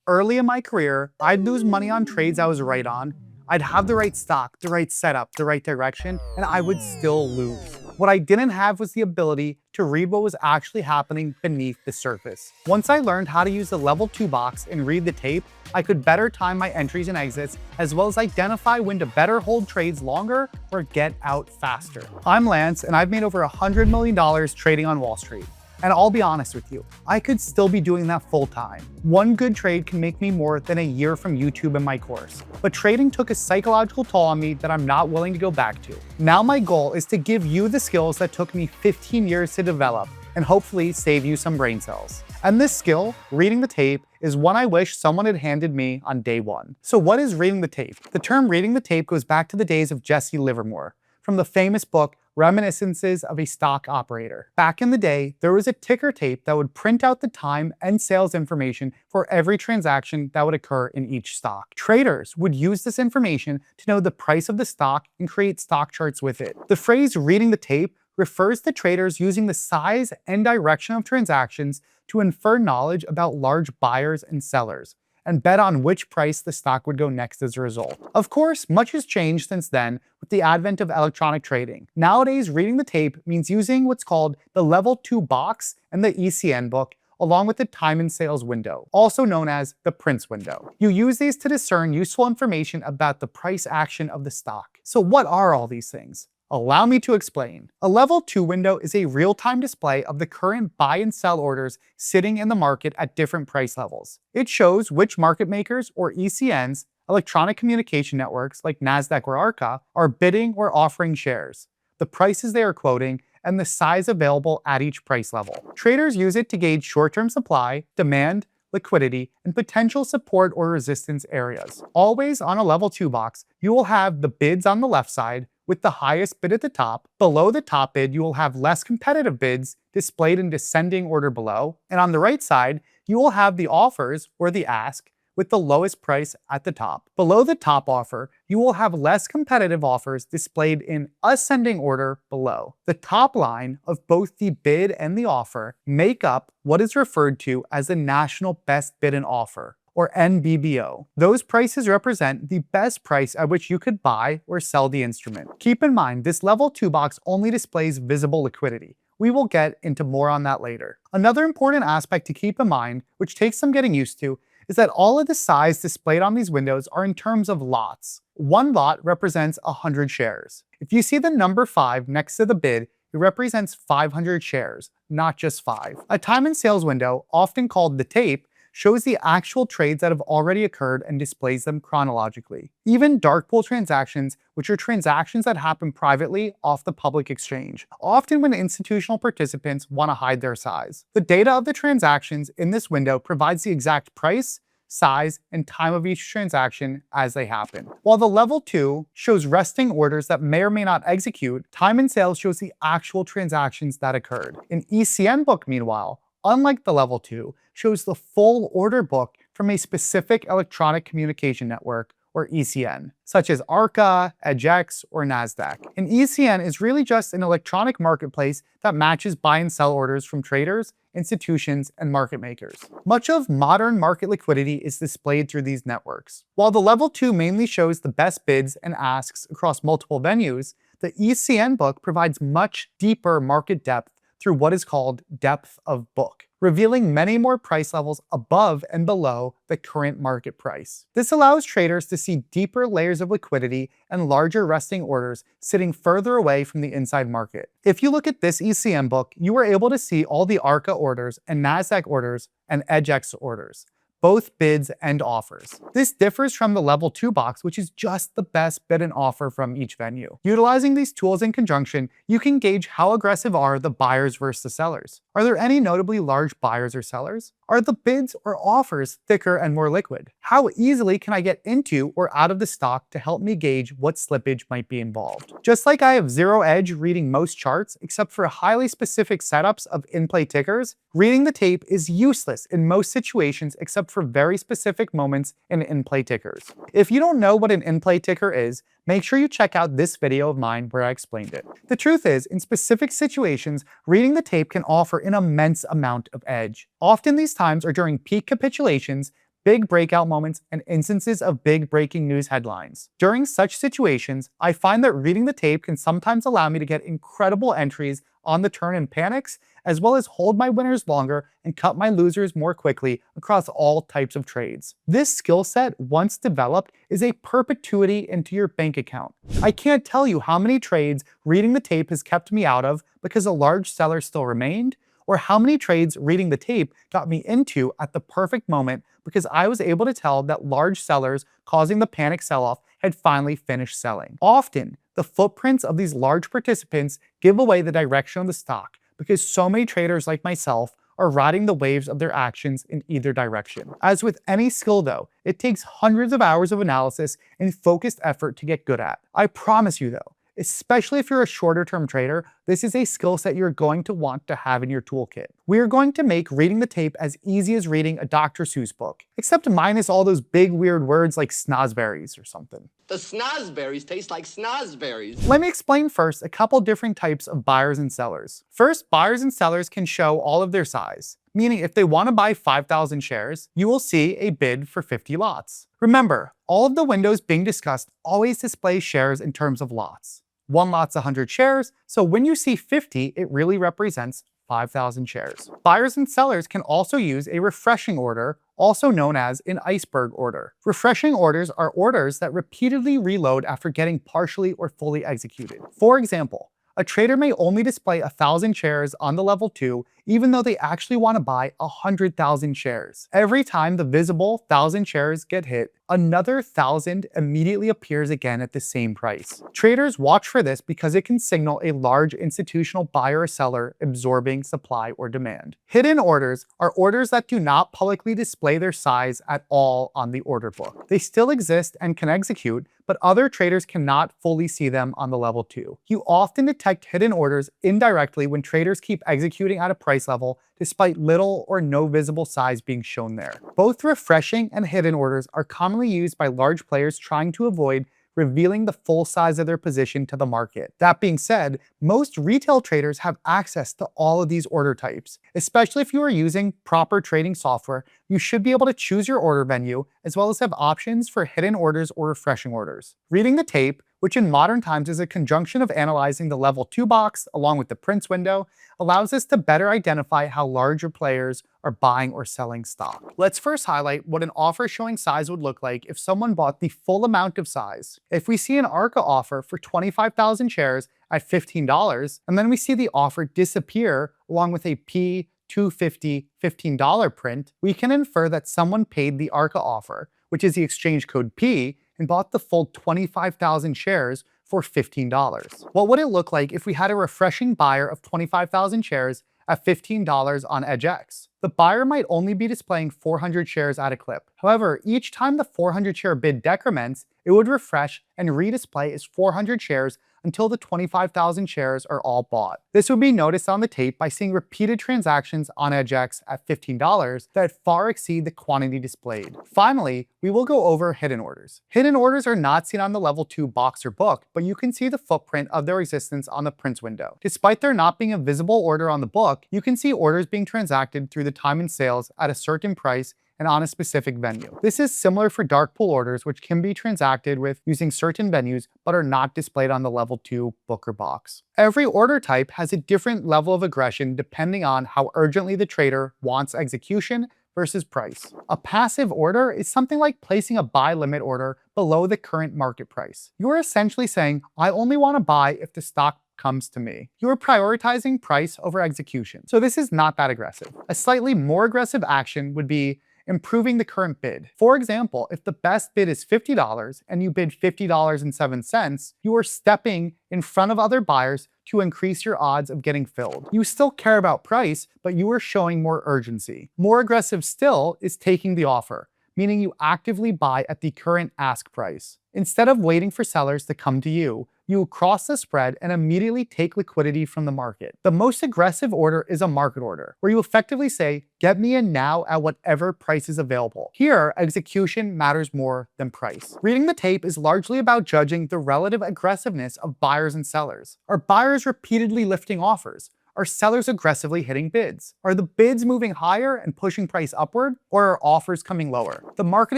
Early in my career, I'd lose money on trades I was right on. I'd have the right stock, the right setup, the right direction, and I would still lose. What I didn't have was the ability to read what was actually happening beneath the surface. Once I learned how to use the level 2 box and read the tape, I could better time my entries and exits, as well as identify when to better hold trades longer or get out faster. I'm Lance, and I've made over $100 million trading on Wall Street. And I'll be honest with you, I could still be doing that full time. One good trade can make me more than a year from YouTube and my course. But trading took a psychological toll on me that I'm not willing to go back to. Now my goal is to give you the skills that took me 15 years to develop and hopefully save you some brain cells. And this skill, reading the tape, is one I wish someone had handed me on day one. So what is reading the tape? The term reading the tape goes back to the days of Jesse Livermore, from the famous book Reminiscences of a Stock Operator. Back in the day, there was a ticker tape that would print out the time and sales information for every transaction that would occur in each stock. Traders would use this information to know the price of the stock and create stock charts with it. The phrase reading the tape refers to traders using the size and direction of transactions to infer knowledge about large buyers and sellers, and bet on which price the stock would go next as a result. Of course, much has changed since then with the advent of electronic trading. Nowadays, reading the tape means using what's called the Level 2 box and the ECN book, along with the time and sales window, also known as the Prince window. You use these to discern useful information about the price action of the stock. So what are all these things? Allow me to explain. A Level 2 window is a real-time display of the current buy and sell orders sitting in the market at different price levels. It shows which market makers, or ECNs, electronic communication networks like NASDAQ or ARCA, are bidding or offering shares, the prices they are quoting, and the size available at each price level. Traders use it to gauge short-term supply, demand, liquidity, and potential support or resistance areas. Always on a Level 2 box, you will have the bids on the left side, with the highest bid at the top. Below the top bid, you will have less competitive bids displayed in descending order below. And on the right side, you will have the offers, or the ask, with the lowest price at the top. Below the top offer, you will have less competitive offers displayed in ascending order below. The top line of both the bid and the offer make up what is referred to as the National Best Bid and Offer, or NBBO. Those prices represent the best price at which you could buy or sell the instrument. Keep in mind, this Level 2 box only displays visible liquidity. We will get into more on that later. Another important aspect to keep in mind, which takes some getting used to, is that all of the size displayed on these windows are in terms of lots. One lot represents 100 shares. If you see the number 5 next to the bid, it represents 500 shares, not just 5. A time and sales window, often called the tape, shows the actual trades that have already occurred and displays them chronologically. Even dark pool transactions, which are transactions that happen privately off the public exchange, often when institutional participants want to hide their size. The data of the transactions in this window provides the exact price, size, and time of each transaction as they happen. While the Level 2 shows resting orders that may or may not execute, time and sales shows the actual transactions that occurred. An ECN book, meanwhile, unlike the Level 2, shows the full order book from a specific electronic communication network, or ECN, such as ARCA, EDGX, or NASDAQ. An ECN is really just an electronic marketplace that matches buy and sell orders from traders, institutions, and market makers. Much of modern market liquidity is displayed through these networks. While the Level 2 mainly shows the best bids and asks across multiple venues, the ECN book provides much deeper market depth through what is called depth of book, revealing many more price levels above and below the current market price. This allows traders to see deeper layers of liquidity and larger resting orders sitting further away from the inside market. If you look at this ECN book, you are able to see all the ARCA orders and NASDAQ orders and EDGX orders, both bids and offers. This differs from the Level 2 box, which is just the best bid and offer from each venue. Utilizing these tools in conjunction, you can gauge how aggressive are the buyers versus the sellers. Are there any notably large buyers or sellers? Are the bids or offers thicker and more liquid? How easily can I get into or out of the stock to help me gauge what slippage might be involved? Just like I have zero edge reading most charts, except for highly specific setups of in-play tickers, reading the tape is useless in most situations except for very specific moments in in-play tickers. If you don't know what an in-play ticker is, make sure you check out this video of mine where I explained it. The truth is, in specific situations, reading the tape can offer an immense amount of edge. Often these times are during peak capitulations, big breakout moments, and instances of big breaking news headlines. During such situations, I find that reading the tape can sometimes allow me to get incredible entries on the turn in panics, as well as hold my winners longer and cut my losers more quickly across all types of trades. This skill set, once developed, is a perpetuity into your bank account. I can't tell you how many trades reading the tape has kept me out of because a large seller still remained, or how many trades reading the tape got me into at the perfect moment because I was able to tell that large sellers causing the panic sell-off had finally finished selling. Often, the footprints of these large participants give away the direction of the stock because so many traders like myself are riding the waves of their actions in either direction. As with any skill though, it takes hundreds of hours of analysis and focused effort to get good at. I promise you though, especially if you're a shorter term trader, this is a skill set you're going to want to have in your toolkit. We are going to make reading the tape as easy as reading a Dr. Seuss book, except minus all those big weird words like snozberries or something. The snozberries taste like snozberries. Let me explain first a couple different types of buyers and sellers. First, buyers and sellers can show all of their size, meaning if they want to buy 5,000 shares, you will see a bid for 50 lots. Remember, all of the windows being discussed always display shares in terms of lots. One lot's 100 shares, so when you see 50, it really represents 5,000 shares. Buyers and sellers can also use a refreshing order, also known as an iceberg order. Refreshing orders are orders that repeatedly reload after getting partially or fully executed. For example, a trader may only display 1,000 shares on the level 2 even though they actually want to buy 100,000 shares. Every time the visible 1,000 shares get hit, another 1,000 immediately appears again at the same price. Traders watch for this because it can signal a large institutional buyer or seller absorbing supply or demand. Hidden orders are orders that do not publicly display their size at all on the order book. They still exist and can execute, but other traders cannot fully see them on the level 2. You often detect hidden orders indirectly when traders keep executing at a price level despite little or no visible size being shown there. Both refreshing and hidden orders are commonly used by large players trying to avoid revealing the full size of their position to the market. That being said, most retail traders have access to all of these order types. Especially if you are using proper trading software, you should be able to choose your order menu as well as have options for hidden orders or refreshing orders. Reading the tape, which in modern times is a conjunction of analyzing the level 2 box along with the prints window, allows us to better identify how larger players are buying or selling stock. Let's first highlight what an offer showing size would look like if someone bought the full amount of size. If we see an ARCA offer for 25,000 shares at $15, and then we see the offer disappear along with a P250 $15 print, we can infer that someone paid the ARCA offer, which is the exchange code P, and bought the full 25,000 shares for $15. What would it look like if we had a refreshing buyer of 25,000 shares at $15 on EdgeX? The buyer might only be displaying 400 shares at a clip. However, each time the 400 share bid decrements, it would refresh and redisplay as 400 shares until the 25,000 shares are all bought. This would be noticed on the tape by seeing repeated transactions on EdgeX at $15 that far exceed the quantity displayed. Finally, we will go over hidden orders. Hidden orders are not seen on the level 2 box or book, but you can see the footprint of their existence on the prints window. Despite there not being a visible order on the book, you can see orders being transacted through the time and sales at a certain price and on a specific venue. This is similar for dark pool orders, which can be transacted with using certain venues, but are not displayed on the level 2 book or box. Every order type has a different level of aggression depending on how urgently the trader wants execution versus price. A passive order is something like placing a buy limit order below the current market price. You are essentially saying, I only want to buy if the stock comes to me. You are prioritizing price over execution. So this is not that aggressive. A slightly more aggressive action would be improving the current bid. For example, if the best bid is $50 and you bid $50.07, you are stepping in front of other buyers to increase your odds of getting filled. You still care about price, but you are showing more urgency. More aggressive still is taking the offer, meaning you actively buy at the current ask price. Instead of waiting for sellers to come to you, you cross the spread and immediately take liquidity from the market. The most aggressive order is a market order, where you effectively say, get me in now at whatever price is available. Here, execution matters more than price. Reading the tape is largely about judging the relative aggressiveness of buyers and sellers. Are buyers repeatedly lifting offers? Are sellers aggressively hitting bids? Are the bids moving higher and pushing price upward, or are offers coming lower? The market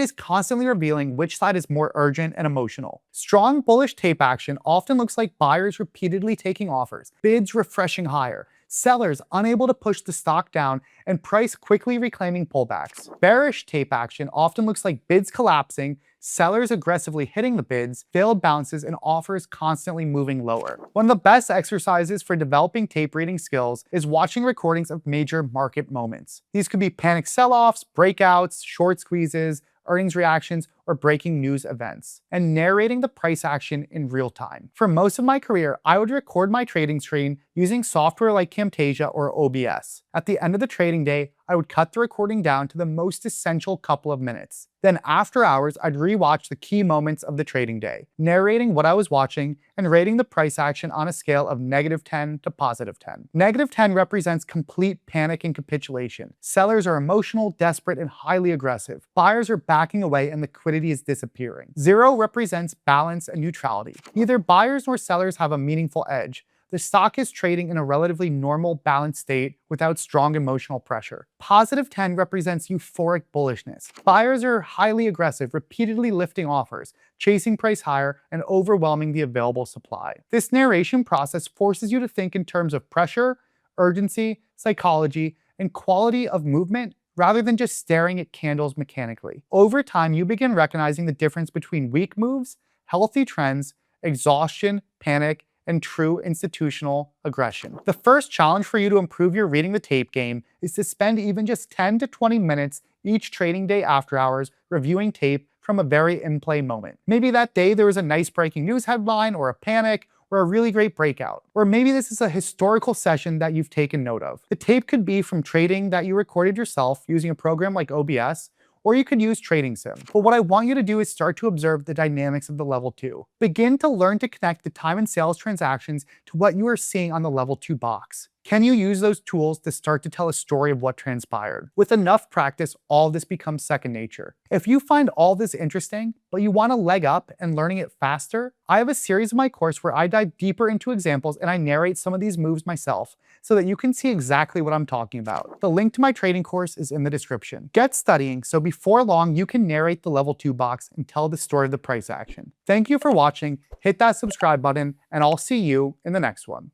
is constantly revealing which side is more urgent and emotional. Strong bullish tape action often looks like buyers repeatedly taking offers, bids refreshing higher, sellers unable to push the stock down, and price quickly reclaiming pullbacks. Bearish tape action often looks like bids collapsing, sellers aggressively hitting the bids, failed bounces, and offers constantly moving lower. One of the best exercises for developing tape reading skills is watching recordings of major market moments. These could be panic sell-offs, breakouts, short squeezes, earnings reactions, or breaking news events, and narrating the price action in real time. For most of my career, I would record my trading screen using software like Camtasia or OBS. At the end of the trading day, I would cut the recording down to the most essential couple of minutes. Then after hours, I'd rewatch the key moments of the trading day, narrating what I was watching and rating the price action on a scale of -10 to +10. -10 represents complete panic and capitulation. Sellers are emotional, desperate, and highly aggressive. Buyers are backing away and liquidity is disappearing. 0 represents balance and neutrality. Neither buyers nor sellers have a meaningful edge. The stock is trading in a relatively normal, balanced state without strong emotional pressure. +10 represents euphoric bullishness. Buyers are highly aggressive, repeatedly lifting offers, chasing price higher, and overwhelming the available supply. This narration process forces you to think in terms of pressure, urgency, psychology, and quality of movement rather than just staring at candles mechanically. Over time, you begin recognizing the difference between weak moves, healthy trends, exhaustion, panic, and true institutional aggression. The first challenge for you to improve your reading the tape game is to spend even just 10 to 20 minutes each trading day after hours reviewing tape from a very in-play moment. Maybe that day there was a nice breaking news headline or a panic or a really great breakout. Or maybe this is a historical session that you've taken note of. The tape could be from trading that you recorded yourself using a program like OBS, or you could use Trading Sim. But what I want you to do is start to observe the dynamics of the level 2. Begin to learn to connect the time and sales transactions to what you are seeing on the level 2 box. Can you use those tools to start to tell a story of what transpired? With enough practice, all this becomes second nature. If you find all this interesting, but you want to leg up and learning it faster, I have a series of my course where I dive deeper into examples and I narrate some of these moves myself so that you can see exactly what I'm talking about. The link to my trading course is in the description. Get studying so before long you can narrate the level 2 box and tell the story of the price action. Thank you for watching, hit that subscribe button, and I'll see you in the next one.